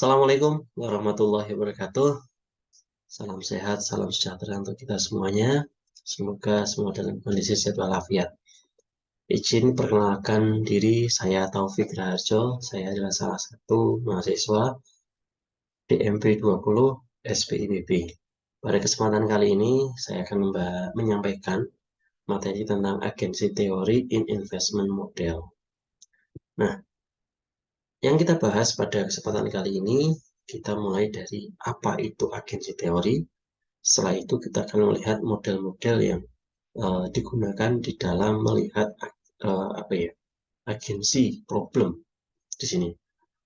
Assalamualaikum warahmatullahi wabarakatuh. Salam sehat, salam sejahtera untuk kita semuanya. Semoga semua dalam kondisi sehat walafiat. Izin perkenalkan diri, saya Taufik Raharjo. Saya adalah salah satu mahasiswa DMP 20 SPIPB. Pada kesempatan kali ini, saya akan menyampaikan materi tentang agensi teori in investment model. Nah, yang kita bahas pada kesempatan kali ini, kita mulai dari apa itu agensi teori. Setelah itu kita akan melihat model-model yang digunakan di dalam melihat agensi problem di sini.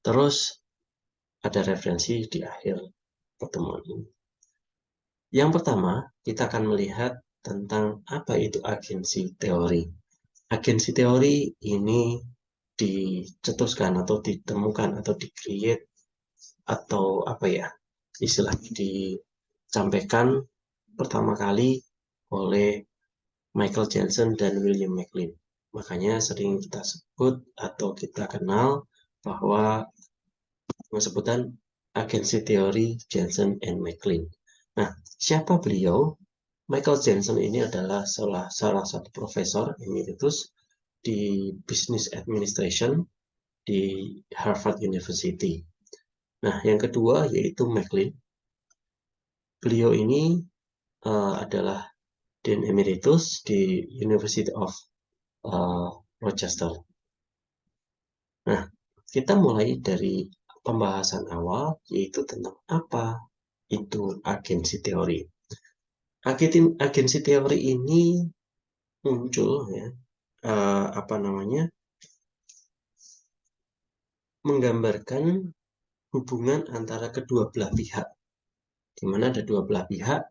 Terus ada referensi di akhir pertemuan ini. Yang pertama, kita akan melihat tentang apa itu agensi teori. Agensi teori ini dicetuskan atau ditemukan atau di-create atau istilahnya disampaikan pertama kali oleh Michael Jensen dan William McLean. Makanya sering kita sebut atau kita kenal bahwa sebutan agensi teori Jensen and McLean. Nah, siapa beliau? Michael Jensen ini adalah salah satu profesor emeritus di Business Administration di Harvard University. Nah, yang kedua yaitu McLean. Beliau ini adalah Dean Emeritus di University of Rochester. Nah, kita mulai dari pembahasan awal, yaitu tentang apa itu agensi teori. Agensi teori ini muncul ya, menggambarkan hubungan antara kedua belah pihak, di mana ada dua belah pihak.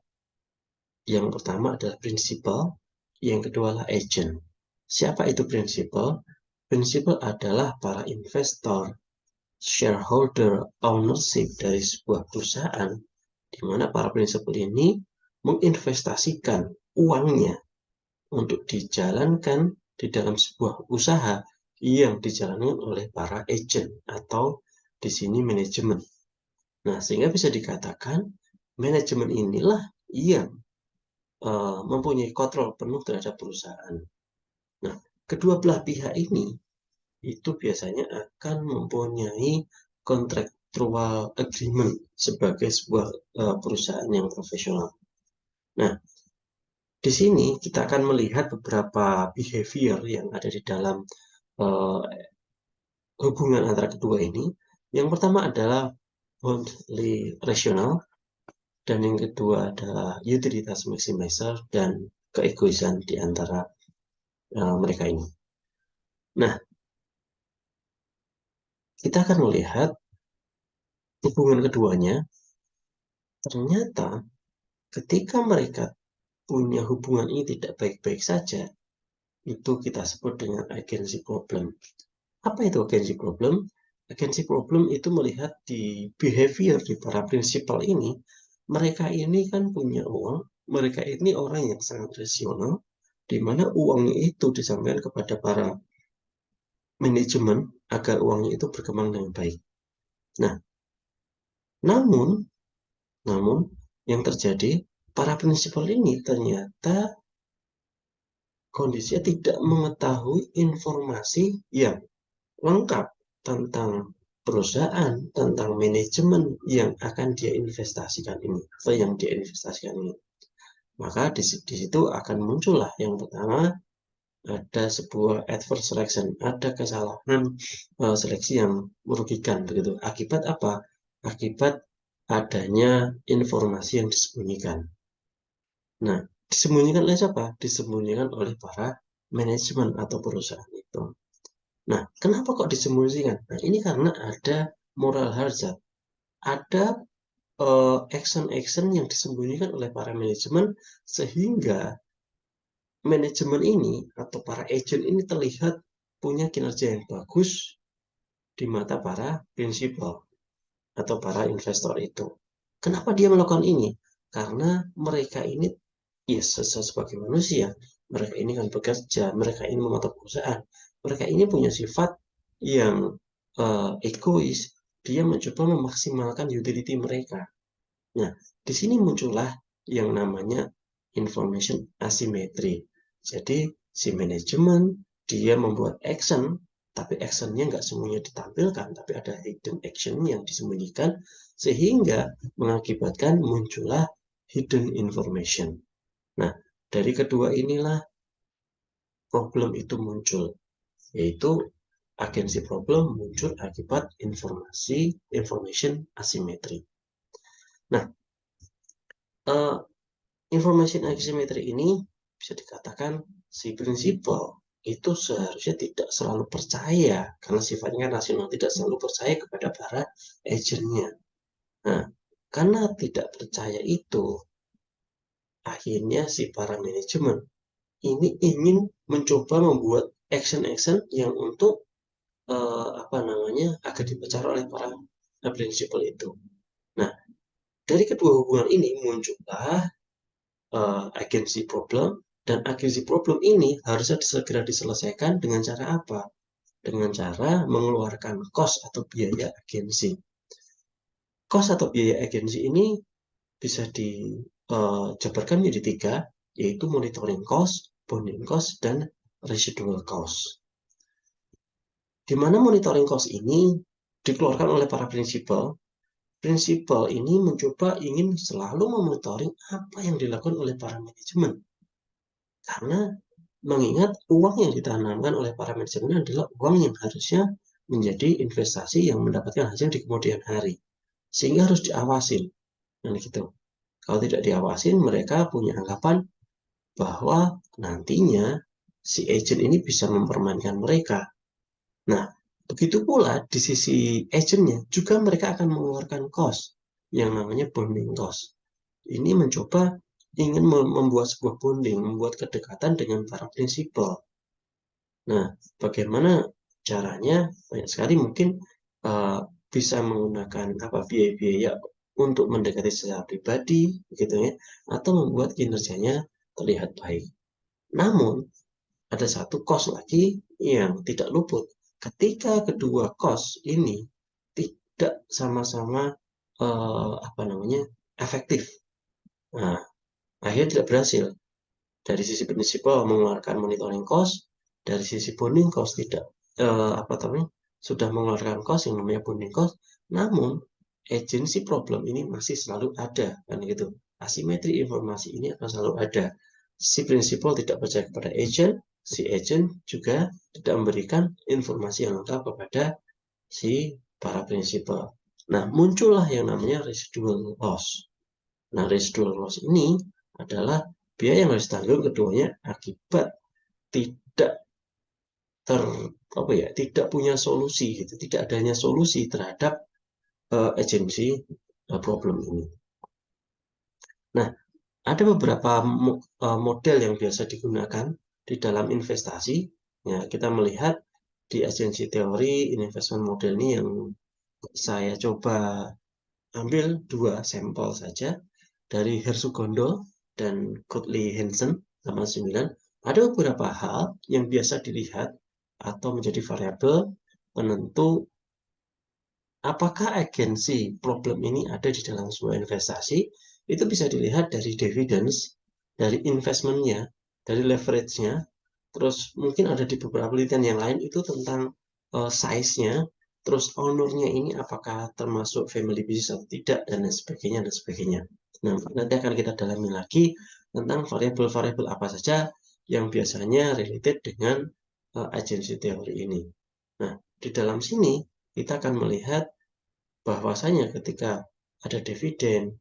Yang pertama adalah prinsipal, yang kedua adalah agent. Siapa itu prinsipal? Prinsipal adalah para investor, shareholder, ownership dari sebuah perusahaan, di mana para prinsipal ini menginvestasikan uangnya untuk dijalankan di dalam sebuah usaha yang dijalankan oleh para agent atau di sini manajemen. Nah, sehingga bisa dikatakan manajemen inilah yang mempunyai kontrol penuh terhadap perusahaan. Nah, kedua belah pihak ini itu biasanya akan mempunyai contractual agreement sebagai sebuah perusahaan yang profesional. Nah, di sini kita akan melihat beberapa behavior yang ada di dalam hubungan antara kedua ini. Yang pertama adalah boundary rational, dan yang kedua adalah utilitas maximizer dan keegoisan di antara mereka ini. Nah, kita akan melihat hubungan keduanya. Ternyata ketika mereka punya hubungan ini tidak baik-baik saja, itu kita sebut dengan agency problem. Apa itu agency problem? Agency problem itu melihat di behavior di para prinsipal ini. Mereka ini kan punya uang, mereka ini orang yang sangat rasional, di mana uangnya itu disampaikan kepada para manajemen agar uangnya itu berkembang dengan baik. Nah, namun yang terjadi, para prinsipal ini ternyata kondisinya tidak mengetahui informasi yang lengkap tentang perusahaan, tentang manajemen yang akan dia investasikan ini, atau yang dia investasikan ini. Maka di situ akan muncullah yang pertama, ada sebuah adverse selection, ada kesalahan seleksi yang merugikan begitu. Akibat apa? Akibat adanya informasi yang disembunyikan. Nah, disembunyikan oleh siapa? Disembunyikan oleh para manajemen atau perusahaan itu. Nah, kenapa kok disembunyikan? Nah, ini karena ada moral hazard. Ada action-action yang disembunyikan oleh para manajemen sehingga manajemen ini atau para agent ini terlihat punya kinerja yang bagus di mata para prinsipal atau para investor itu. Kenapa dia melakukan ini? Karena mereka ini ya sebagai manusia, mereka ini kan bekerja, mereka ini memotong perusahaan, mereka ini punya sifat yang egois, dia mencoba memaksimalkan utility mereka. Nah, di sini muncullah yang namanya information asymmetry. Jadi, si manajemen dia membuat action, tapi actionnya nggak semuanya ditampilkan, tapi ada hidden action yang disembunyikan, sehingga mengakibatkan muncullah hidden information. Nah, dari kedua inilah problem itu muncul, yaitu agensi problem muncul akibat information asymmetry. Nah, information asymmetry ini bisa dikatakan si prinsipal itu seharusnya tidak selalu percaya, karena sifatnya rasional, tidak selalu percaya kepada para agentnya. Nah, karena tidak percaya itu, akhirnya si para manajemen ini ingin mencoba membuat action-action yang untuk agar dipercaya oleh para prinsipal itu. Nah, dari kedua hubungan ini muncullah agensi problem, dan agensi problem ini harusnya segera diselesaikan dengan cara apa? Dengan cara mengeluarkan cost atau biaya agensi. Cost atau biaya agensi ini bisa dijabarkan menjadi tiga, yaitu monitoring cost, bounding cost, dan residual cost. Di mana monitoring cost ini dikeluarkan oleh para prinsipal. Prinsipal ini mencoba ingin selalu memonitoring apa yang dilakukan oleh para manajemen. Karena mengingat uang yang ditanamkan oleh para manajemen adalah uang yang harusnya menjadi investasi yang mendapatkan hasil di kemudian hari. Sehingga harus diawasin. Nah, gitu. Kalau tidak diawasin, mereka punya anggapan bahwa nantinya si agent ini bisa mempermainkan mereka. Nah, begitu pula di sisi agentnya juga mereka akan mengeluarkan cost yang namanya bonding cost. Ini mencoba ingin membuat sebuah bonding, membuat kedekatan dengan para prinsipal. Nah, bagaimana caranya? Banyak sekali mungkin bisa menggunakan biaya-biaya untuk mendekati secara pribadi, gitu ya, atau membuat kinerjanya terlihat baik. Namun, ada satu cost lagi yang tidak luput. Ketika kedua cost ini tidak sama-sama efektif, nah, akhirnya tidak berhasil. Dari sisi prinsipal mengeluarkan monitoring cost, dari sisi bonding cost tidak sudah mengeluarkan cost yang namanya bonding cost, namun agency problem ini masih selalu ada, kan gitu. Asimetri informasi ini akan selalu ada. Si prinsipal tidak percaya kepada agent, si agent juga tidak memberikan informasi yang lengkap kepada si para prinsipal. Nah, muncullah yang namanya residual loss. Nah, residual loss ini adalah biaya yang harus ditanggung keduanya akibat tidak tidak punya solusi, gitu, tidak adanya solusi terhadap agensi problem ini. Nah, ada beberapa model yang biasa digunakan di dalam investasi. Ya, kita melihat di agensi teori investment model ini yang saya coba ambil dua sampel saja dari Hersugondo dan Cotley Hansen 89. Ada beberapa hal yang biasa dilihat atau menjadi variabel penentu apakah agensi problem ini ada di dalam sebuah investasi. Itu bisa dilihat dari dividends, dari investmentnya, dari leverage-nya, terus mungkin ada di beberapa penelitian yang lain itu tentang size-nya, terus owner-nya ini apakah termasuk family business atau tidak, dan lain sebagainya, dan sebagainya. Nah, nanti akan kita dalami lagi tentang variabel-variabel apa saja yang biasanya related dengan agensi teori ini. Nah, di dalam sini kita akan melihat bahwasanya ketika ada dividen,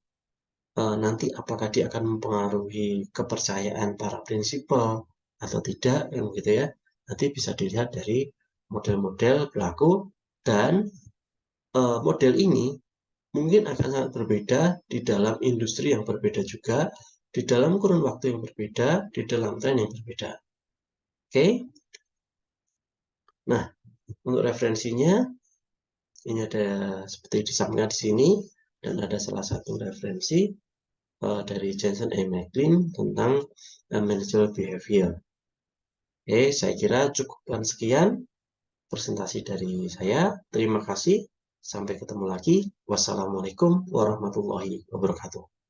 nanti apakah dia akan mempengaruhi kepercayaan para prinsipal atau tidak, yang gitu ya. Nanti bisa dilihat dari model-model pelaku, dan model ini mungkin akan sangat berbeda di dalam industri yang berbeda juga, di dalam kurun waktu yang berbeda, di dalam tren yang berbeda. Oke? Nah, untuk referensinya, ini ada seperti disampaikan di sini, dan ada salah satu referensi dari Jensen A. McLean tentang managerial behavior. Oke, saya kira cukupkan sekian presentasi dari saya. Terima kasih. Sampai ketemu lagi. Wassalamualaikum warahmatullahi wabarakatuh.